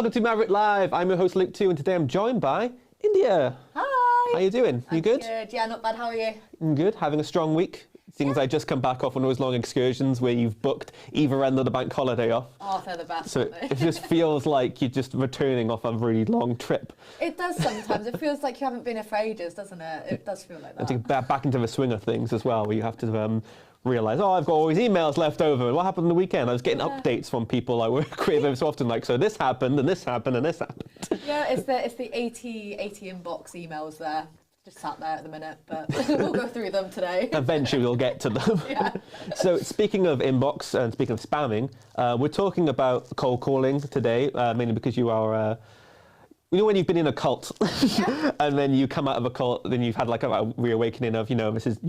welcome to Maverrik Live. I'm your host Luke 2, and today I'm joined by India. Hi. How you doing? You good? Good. Yeah, not bad. How are you? I'm good. Having a strong week. Seems I just come back off one of those long excursions where you've booked either end of the bank holiday off. Oh, they're the best. So it just feels like you're just returning off a really long trip. It does sometimes. It feels like you haven't been here for ages, doesn't it? It does feel like that. And to get back into the swing of things as well, where you have to realise, oh, I've got all these emails left over. And what happened on the weekend? I was getting updates from people I work with every so often, like, so this happened, and this happened, and this happened. Yeah, it's the 80 inbox emails there. Just sat there at the minute, but we'll go through them today. Eventually we'll get to them. Yeah. So speaking of inbox and speaking of spamming, we're talking about cold calling today, mainly because you are, you know when you've been in a cult and then you come out of a cult, then you've had like a reawakening of, you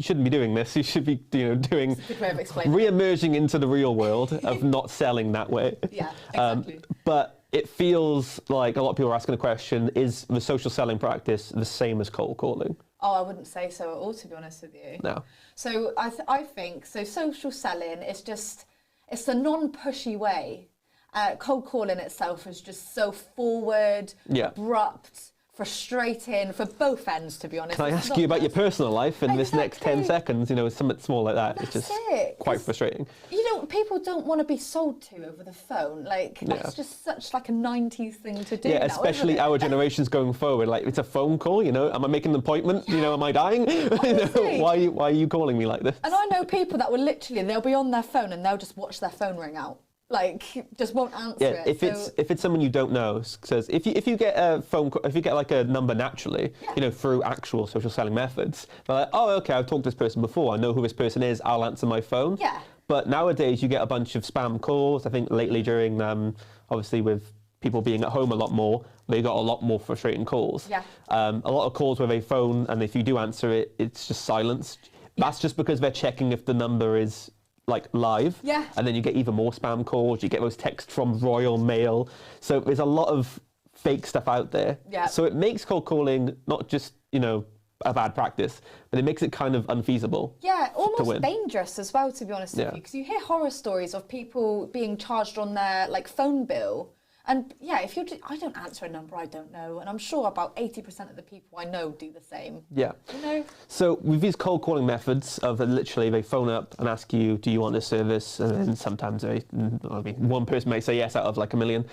shouldn't be doing this, you should be doing, It's a good way of explaining re-emerging into the real world of not selling that way. Yeah, exactly. But it feels like a lot of people are asking the question, is the social selling practice the same as cold calling? Oh, I wouldn't say so at all, to be honest with you. No. So I think, social selling is just, it's a non-pushy way. Cold calling itself is just so forward, abrupt, frustrating for both ends, to be honest. Can I ask you about your personal life in this next 10 seconds? Something small like that. It's just quite frustrating. People don't want to be sold to over the phone. That's just such like a 90s thing to do. Yeah, now, especially our generations going forward. Like, it's a phone call, am I making an appointment? Am I dying? Why are you calling me like this? And I know people that will literally, they'll be on their phone and they'll just watch their phone ring out. Just won't answer it. If it's someone you don't know, says if you get a phone call, if you get like a number naturally, through actual social selling methods, they're like, oh, okay, I've talked to this person before, I know who this person is, I'll answer my phone. Yeah. But nowadays you get a bunch of spam calls. I think lately during, obviously with people being at home a lot more, they got a lot more frustrating calls. Yeah. A lot of calls where they phone, and if you do answer it, it's just silenced. Yeah. That's just because they're checking if the number is like live. Yeah. And then you get even more spam calls. You get those texts from Royal Mail. So there's a lot of fake stuff out there. Yeah. So it makes cold calling not just, a bad practice, but it makes it kind of unfeasible. Yeah, almost dangerous as well, to be honest with you, because you hear horror stories of people being charged on their phone bill. And yeah, I don't answer a number I don't know, and I'm sure about 80% of the people I know do the same. Yeah. So with these cold calling methods of literally they phone up and ask you, do you want this service? And then sometimes one person may say yes out of like a million.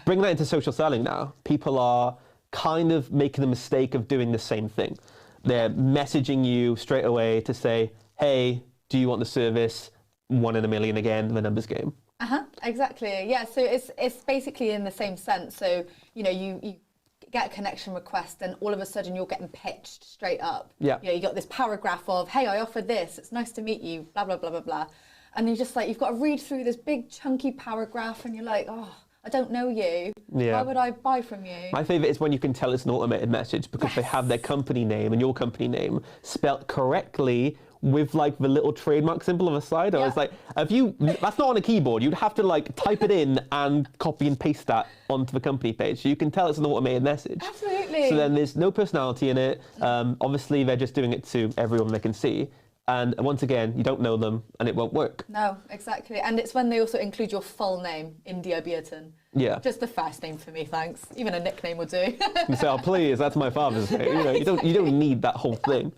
Bring that into social selling now. People are kind of making the mistake of doing the same thing. They're messaging you straight away to say, hey, do you want the service? 1 in a million again, the numbers game. Exactly. Yeah, so it's basically in the same sense. So, you get a connection request and all of a sudden you're getting pitched straight up. Yeah. You got this paragraph of, hey, I offer this, it's nice to meet you, blah, blah, blah, blah, blah. And you're just you've got to read through this big chunky paragraph and you're like, oh, I don't know you. Yeah. Why would I buy from you? My favourite is when you can tell it's an automated message because they have their company name and your company name spelt correctly with the little trademark symbol on the side. I was like, that's not on a keyboard. You'd have to type it in and copy and paste that onto the company page. So you can tell it's an automated message. Absolutely. So then there's no personality in it. Obviously they're just doing it to everyone they can see. And once again, you don't know them and it won't work. No, exactly. And it's when they also include your full name, India Beaton. Yeah. Just the first name for me, thanks. Even a nickname would do. You say, oh, please, that's my father's name. You don't need that whole thing.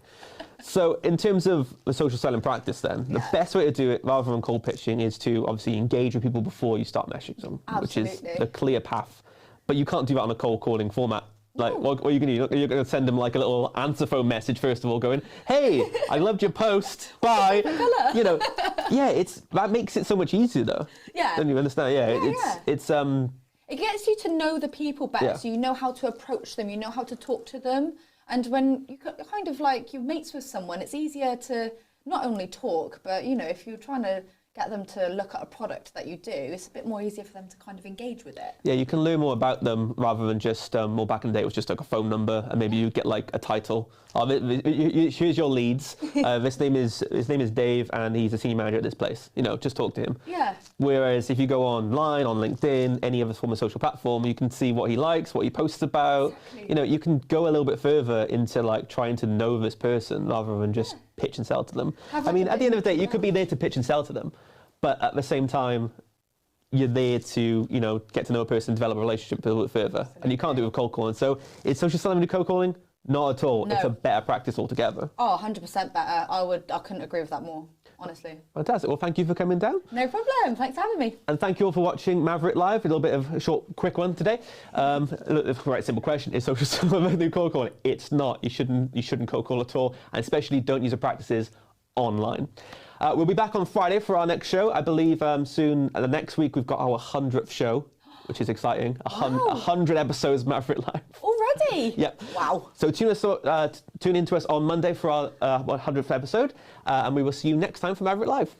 So in terms of the social selling practice then, the best way to do it rather than cold pitching is to obviously engage with people before you start messaging them, which is the clear path. But you can't do that on a cold calling format. What are you going to do? You're going to send them a little answer phone message first of all going, hey, I loved your post, bye. That makes it so much easier though. Yeah. Don't you understand? It gets you to know the people better, so you know how to approach them, you know how to talk to them. And when you kind of you're mates with someone, it's easier to not only talk, but if you're trying to get them to look at a product that you do, it's a bit more easier for them to kind of engage with it. Yeah, you can learn more about them rather than just, more back in the day it was just a phone number and maybe you'd get a title. Here's your leads. His name is Dave and he's a senior manager at this place. Just talk to him. Yeah. Whereas if you go online, on LinkedIn, any other form of social platform, you can see what he likes, what he posts about. Exactly. You can go a little bit further into trying to know this person rather than just pitch and sell to them. At the end of the day, you could be there to pitch and sell to them. But at the same time, you're there to, get to know a person, develop a relationship, build it further. And you can't do it with cold calling. So is social selling and cold calling? Not at all. No. It's a better practice altogether. Oh, 100% better. I couldn't agree with that more, honestly. Fantastic. Well, thank you for coming down. No problem. Thanks for having me. And thank you all for watching Maverrik Live. A little bit of a short, quick one today. Right, simple question. Is social selling cold calling? It's not. You shouldn't cold call at all. And especially don't use the practices online. We'll be back on Friday for our next show. I believe soon, the next week, we've got our 100th show, which is exciting. 100 episodes of Maverrik Live. Already? Yep. Wow. So tune in to us on Monday for our 100th episode, and we will see you next time for Maverrik Live.